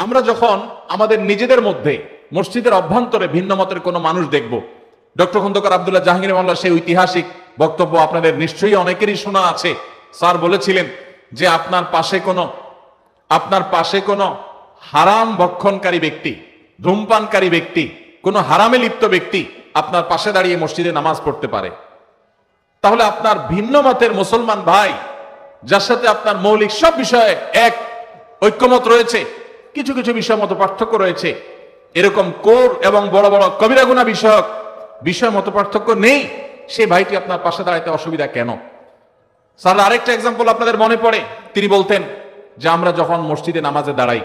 আমরা যখন আমাদের নিজেদের মধ্যে মসজিদের অভ্যন্তরে ভিন্ন মতের কোনো মানুষ দেখব, ডক্টর খন্দকার আব্দুল্লাহ জাহাঙ্গীর মোল্লার সেই ঐতিহাসিক বক্তব্য আপনাদের নিশ্চয়ই অনেকেরই শোনা আছে। স্যার বলেছিলেন যে আপনার পাশে কোনো হারাম ভক্ষণকারী ব্যক্তি, ধূমপানকারী ব্যক্তি, কোনো হারামে লিপ্ত ব্যক্তি আপনার পাশে দাঁড়িয়ে মসজিদে নামাজ পড়তে পারে, তাহলে আপনার ভিন্ন মতের মুসলমান ভাই যার সাথে আপনার মৌলিক সব বিষয়ে এক ঐক্যমত রয়েছে, কিছু কিছু বিষয় মত পার্থক্য রয়েছে, এরকম কোর এবং বড় বড় কবিরা গুনাহ বিষয় মত পার্থক্য নেই, সেই ভাইটি আপনার পাশে দাঁড়াইতে অসুবিধা কেন? স্যার আরেকটা এক্সাম্পল আপনাদের মনে পড়ে, তিনি বলতেন যে আমরা যখন মসজিদে নামাজে দাঁড়াই,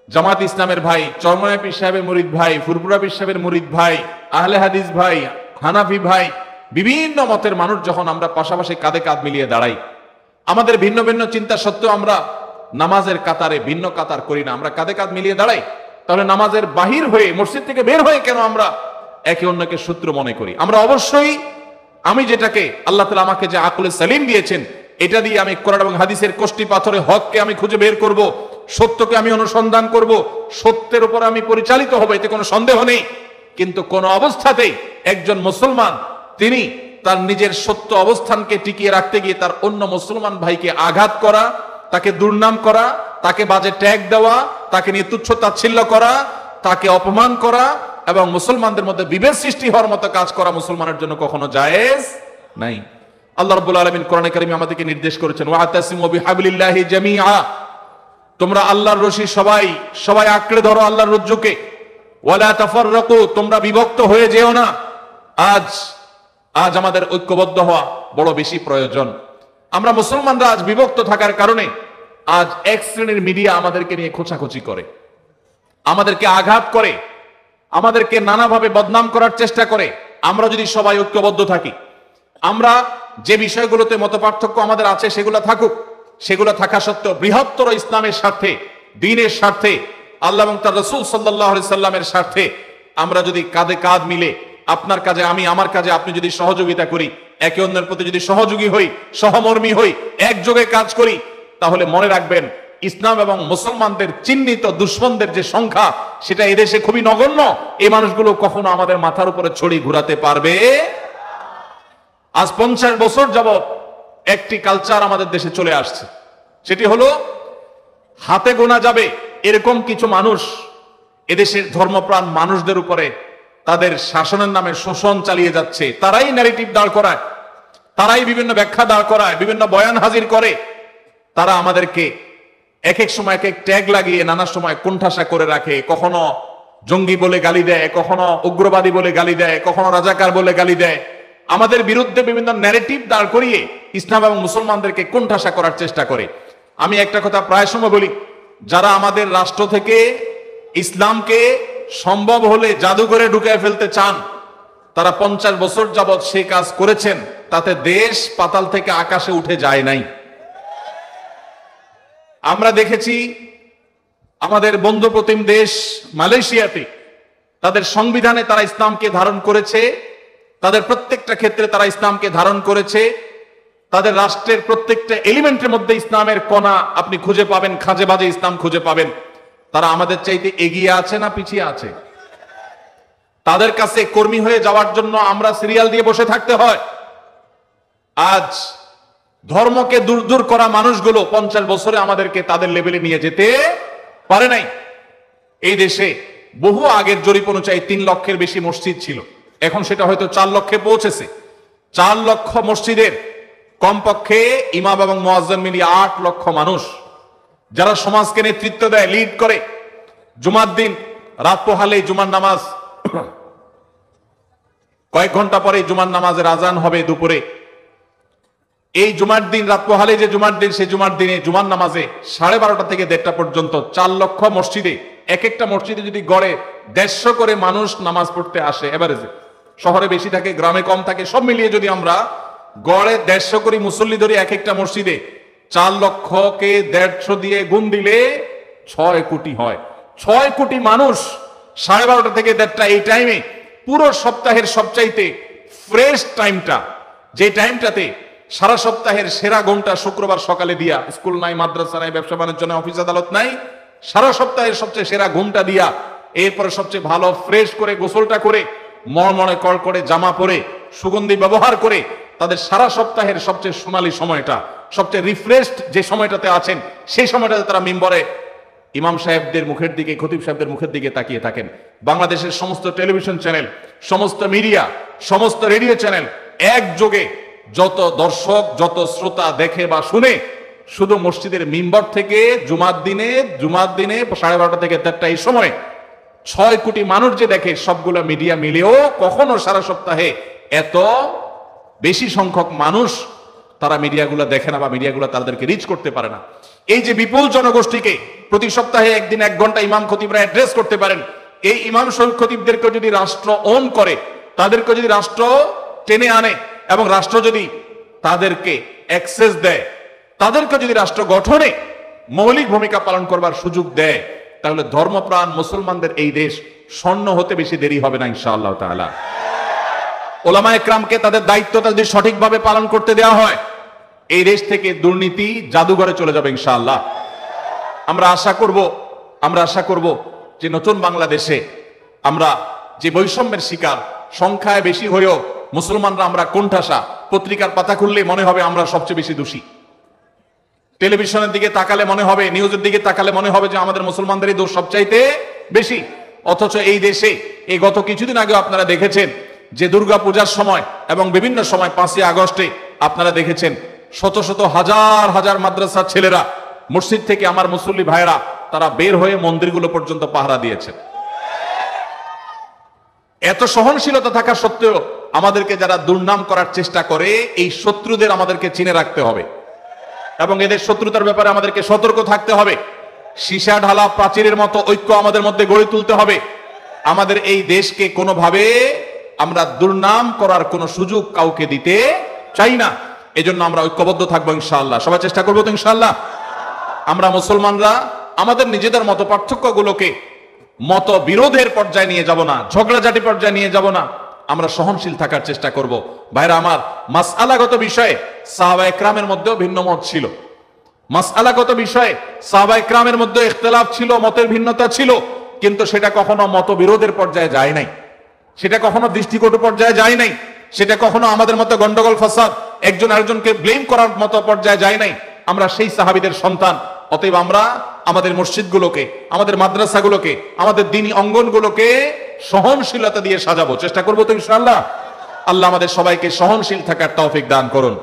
জামাত ইসলামের ভাই, চরমনাই পীর সাহেবের মুরিদ ভাই, ফুরপুরা পীর সাহেবের মুরিদ ভাই, আহলে হাদিস ভাই, হানাফি ভাই, বিভিন্ন মতের মানুষ যখন আমরা পাশাপাশি কাঁধে কাঁধ মিলিয়ে দাঁড়াই, আমাদের ভিন্ন ভিন্ন চিন্তা সত্ত্বেও আমরা নামাজের কাতারে ভিন্ন কাতার করি না, আমরা কাঁধে কাঁধ মিলিয়ে দাঁড়াই, তাহলে নামাজের বাহির হয়ে মসজিদ থেকে বের হয়ে কেন আমরা একে অন্যকে শত্রু মনে করি? আমরা অবশ্যই, আমি যেটাকে আল্লাহ তাআলা আমাকে যে আকলে সালিম দিয়েছেন, এটা দিয়ে আমি কোরআন এবং হাদিসের কষ্টি পাথরে হককে আমি খুঁজে বের করব, সত্যকে আমি অনুসন্ধান করব, সত্যের উপর আমি পরিচালিত হব, এতে কোনো সন্দেহ নেই। কিন্তু কোন অবস্থাতেই একজন মুসলমান তিনি তার নিজের সত্য অবস্থানকে টিকিয়ে রাখতে গিয়ে তার অন্য মুসলমান ভাইকে আঘাত করা, তাকে দুর্নাম করা, তাকে বাজে ট্যাগ দেওয়া, তাকে নিয়ে তুচ্ছ তাচ্ছিল্য করা, তাকে অপমান করা এবং মুসলমানদের মধ্যে বিভেদ সৃষ্টি হওয়ার মতো কাজ করা মুসলমানের জন্য কখনো জায়েজ নাই। আল্লাহ রাব্বুল আলামিন কোরআনে কারিমে আমাদেরকে নির্দেশ করেছেন, ওয়াতাসিমু বিহাবলিল্লাহি জামিআ, তোমরা আল্লাহর রশি সবাই আঁকড়ে ধরো আল্লাহর রজ্জুকে, ওয়ালা তাফাররাকু, তোমরা বিভক্ত হয়ে যেও না। আজ আমাদের ঐক্যবদ্ধ হওয়া বড় বেশি প্রয়োজন। আমরা মুসলমানরা আজ বিভক্ত থাকার কারণে আজ এক শ্রেণীর মিডিয়া আমাদেরকে নিয়ে খোঁচাখুচি করে, আমাদেরকে আঘাত করে, আমাদেরকে নানাভাবে বদনাম করার চেষ্টা করে। আমরা যদি সবাই ঐক্যবদ্ধ থাকি, আমরা যে বিষয়গুলোতে মতপার্থক্য আমাদের আছে সেগুলো থাকুক, সেগুলো থাকা সত্ত্বেও বৃহত্তর ইসলামের স্বার্থে, দ্বীনের স্বার্থে, আল্লাহ এবং তার রাসূল সাল্লাল্লাহু আলাইহি সাল্লামের স্বার্থে আমরা যদি কাঁধে কাঁধ মিলে, আপনার কাজে আমি, আমার কাজে আপনি যদি সহযোগিতা করি, একে অন্যের প্রতি যদি সহযোগী হই, সহমর্মী হই, একযোগে কাজ করি, তাহলে মনে রাখবেন ইসলাম এবং মুসলমানদের চিহ্নিত দুশমনদের যে সংখ্যা সেটা এদেশে খুবই নগণ্য। এই মানুষগুলো কখনো আমাদের মাথার উপরে ছড়ি ঘুরাতে পারবে। আজ 50 বছর যাবত একটি কালচার আমাদের দেশে চলে আসছে, সেটি হলো হাতে গোনা যাবে এরকম কিছু মানুষ এদেশের ধর্মপ্রাণ মানুষদের উপরে তাদের শাসনের নামে শোষণ চালিয়ে যাচ্ছে। তারাই ন্যারেটিভ দাঁড় করায়, তারাই বিভিন্ন ব্যাখ্যা দাঁড় করায়, বিভিন্ন বয়ান হাজির করে, তারা আমাদেরকে এক এক সময় এক এক ট্যাগ লাগিয়ে নানা সময় কোণঠাসা করে রাখে। কখনো জঙ্গি বলে গালি দেয়, কখনো উগ্রবাদী বলে গালি দেয়, কখনো রাজাকার বলে গালি দেয়। আমাদের বিরুদ্ধে বিভিন্ন ন্যারেটিভ দাঁড় করিয়ে ইসলাম এবং মুসলমানদেরকে কোণঠাসা করার চেষ্টা করে। আমি একটা কথা প্রায় সময় বলি, যারা আমাদের রাষ্ট্র থেকে ইসলামকে সম্ভব হলে জাদুঘরে ঢুকিয়ে ফেলতে চান, তারা 50 বছর যাবৎ সেই কাজ করেছেন, তাতে দেশ পাতাল থেকে আকাশে উঠে যায় নাই। আমরা দেখেছি আমাদের বন্ধুপ্রতিম দেশ মালয়েশিয়াতে তাদের সংবিধানে তারা ইসলামকে ধারণ করেছে, তাদের প্রত্যেকটা ক্ষেত্রে তারা ইসলামকে ধারণ করেছে, তাদের রাষ্ট্রের প্রত্যেকটা এলিমেন্টের মধ্যে ইসলামের কণা আপনি খুঁজে পাবেন, খাঁজে বাজে ইসলাম খুঁজে পাবেন। তারা আমাদের চাইতে এগিয়ে আছে না পিছিয়ে আছে? তাদের কাছে কর্মী হয়ে যাওয়ার জন্য আমরা সিরিয়াল দিয়ে বসে থাকতে হয়। আজ ধর্মকে দূর দূর করা মানুষগুলো 50 বছরে আমাদেরকে তাদের লেভেলে নিয়ে যেতে পারে নাই। এই দেশে বহু আগের জরিপ অনুযায়ী 3 লক্ষের বেশি মসজিদ ছিল, এখন সেটা হয়তো 4 লক্ষে পৌঁছেছে। 4 লক্ষ মসজিদের কমপক্ষে ইমাম এবং মুয়াজ্জিন মিলিয়ে 8 লক্ষ মানুষ, যারা সমাজকে নেতৃত্ব দেয়, লিড করে। জুমার দিন রাত পোহালে জুমার নামাজ, কয়েক ঘন্টা পরে জুমার নামাজের আজান হবে দুপুরে। এই জুমার দিন রাত পোহালে যে জুমার দিন, সেই জুমার দিনে জুমার নামাজে 12:30 থেকে 1:30 পর্যন্ত 4 লক্ষ মসজিদে, এক একটা মসজিদে যদি গড়ে 150 করে মানুষ নামাজ পড়তে আসে এভারেজে, শহরে বেশি থাকে গ্রামে কম থাকে, সব মিলিয়ে যদি আমরা গড়ে 150 করে মুসল্লি ধরি এক একটা মসজিদে, 4 লক্ষকে 150 দিয়ে গুণ দিলে 6 কোটি হয়। 6 কোটি মানুষ 12:30 থেকে 1:30 এই টাইমে, পুরো সপ্তাহের সবচাইতে ফ্রেশ টাইমটা, যে টাইমটাতে সারা সপ্তাহের সেরা ঘন্টা শুক্রবার সকালে দিয়া, স্কুল নাই, মাদ্রাসা নাই, ব্যবসা বাণিজ্য নাই, অফিস আদালত নাই, সারা সপ্তাহের সবচেয়ে সেরা ঘুমটা দিয়া, এরপরে সবচেয়ে ভালো ফ্রেশ করে গোসলটা করে, মনে কর করে জামা পরে, সুগন্ধি ব্যবহার করে, তাদের সারা সপ্তাহের সবচেয়ে সোনালী সময়টা, সবচেয়ে রিফ্রেশড যে সময়টাতে আছেন, সেই সময়টাতে তারা মিম্বরে ইমাম সাহেবদের মুখের দিকে, খতিব সাহেবদের মুখের দিকে তাকিয়ে থাকেন। বাংলাদেশের সমস্ত টেলিভিশন চ্যানেল, সমস্ত মিডিয়া, সমস্ত রেডিও চ্যানেল একযোগে যত দর্শক, যত শ্রোতা দেখে বা শুনে, শুধু মসজিদের মিম্বর থেকে জুমার দিনে 12:30 থেকে 1:30 এই সময় 6 কোটি মানুষ যে দেখে, সবগুলো মিডিয়া মিলেও কখনো সারা সপ্তাহে এত বেশি সংখ্যক মানুষ তারা মিডিয়াগুলো দেখে না, বা মিডিয়াগুলো তাদেরকে রিচ করতে পারে না। এই যে বিপুল জনগোষ্ঠীকে প্রতি সপ্তাহে একদিন 1 ঘন্টা ইমাম খতিবরা অ্যাড্রেস করতে পারেন, এই ইমাম শরীফ খতিবদেরকে যদি রাষ্ট্র ওন করে, তাদেরকে যদি রাষ্ট্র টেনে আনে, এবং রাষ্ট্র যদি তাদেরকে অ্যাক্সেস দেয়, তাদেরকে যদি রাষ্ট্র গঠনে মৌলিক ভূমিকা পালন করবার সুযোগ দেয়, তাহলে ধর্মপ্রাণ মুসলমানদের এই দেশ স্বর্ণ হতে বেশি দেরি হবে না ইনশাআল্লাহ তাআলা। ওলামা একরামকে তাদের দায়িত্বটা যদি সঠিকভাবে পালন করতে দেওয়া হয়, এই দেশ থেকে দুর্নীতি জাদুঘরে চলে যাবে ইনশাআল্লাহ। আমরা আশা করব যে নতুন বাংলাদেশে আমরা যে বৈষম্যের শিকার, সংখ্যায় বেশি হয়েও মুসলমানরা আমরা কোণঠাসা, পত্রিকার পাতা খুললে মনে হবে আমরা সবচেয়ে বেশি দোষী, টেলিভিশনের দিকে তাকালে মনে হবে, নিউজের দিকে তাকালে মনে হবে যে আমাদের মুসলমানদেরই দোষ সবচাইতে বেশি। অথচ এই দেশে এই গত কিছুদিন আগে আপনারা দেখেছেন যে দুর্গা পূজার সময় এবং বিভিন্ন সময় 5ই আগস্টে আপনারা দেখেছেন শত শত হাজার হাজার মাদ্রাসার ছেলেরা, মসজিদ থেকে আমার মুসল্লি ভাইয়েরা, তারা বের হয়ে মন্দিরগুলো পর্যন্ত পাহারা দিয়েছেন। এত সহনশীলতা থাকা সত্ত্বেও আমাদেরকে যারা দুর্নাম করার চেষ্টা করে, এই শত্রুদের আমাদেরকে চিনে রাখতে হবে এবং এদের শত্রুতার ব্যাপারে আমাদেরকে সতর্ক থাকতে হবে। সীসা ঢালা প্রাচীরের মতো ঐক্য আমাদের মধ্যে গড়ে তুলতে হবে। আমাদের এই দেশকে কোনোভাবে আমরা দুর্নাম করার কোনো সুযোগ কাউকে দিতে চাই না। এজন্য আমরা ঐক্যবদ্ধ থাকবো ইনশাআল্লাহ। সবাই চেষ্টা করবো তো ইনশাআল্লাহ। আমরা মুসলমানরা আমাদের নিজেদের মত পার্থক্যগুলোকে মত বিরোধের পর্যায়ে নিয়ে যাব না, ঝগড়াঝাটি পর্যায়ে নিয়ে যাব না। আমরা সহনশীল থাকার চেষ্টা করব। ভাইরা আমার, মাসআলাগত বিষয়ে সাহাবায়ে কেরামের মধ্যেও ভিন্ন মত ছিল। মাসআলাগত বিষয়ে সাহাবায়ে কেরামের মধ্যে ইখতিলাফ ছিল, মতের ভিন্নতা ছিল, কিন্তু সেটা কখনো মতবিরোধের পর্যায়ে যায় নাই, সেটা কখনো দৃষ্টিকটু পর্যায়ে যায় নাই, সেটা কখনো আমাদের মতো গন্ডগোল ফাসাদ, একজন আরেকজনকে ব্লেম করার মতো পর্যায়ে যায় নাই। আমরা সেই সাহাবীদের সন্তান। অতএব আমরা আমাদের মসজিদগুলোকে, আমাদের মাদ্রাসাগুলোকে, আমাদের দ্বীনি অঙ্গনগুলোকে সহনশীলতা দিয়ে সাজাবো, চেষ্টা করবো তো ইনশাআল্লাহ। আল্লাহ আমাদের সবাইকে সহনশীল থাকার তৌফিক দান করুন।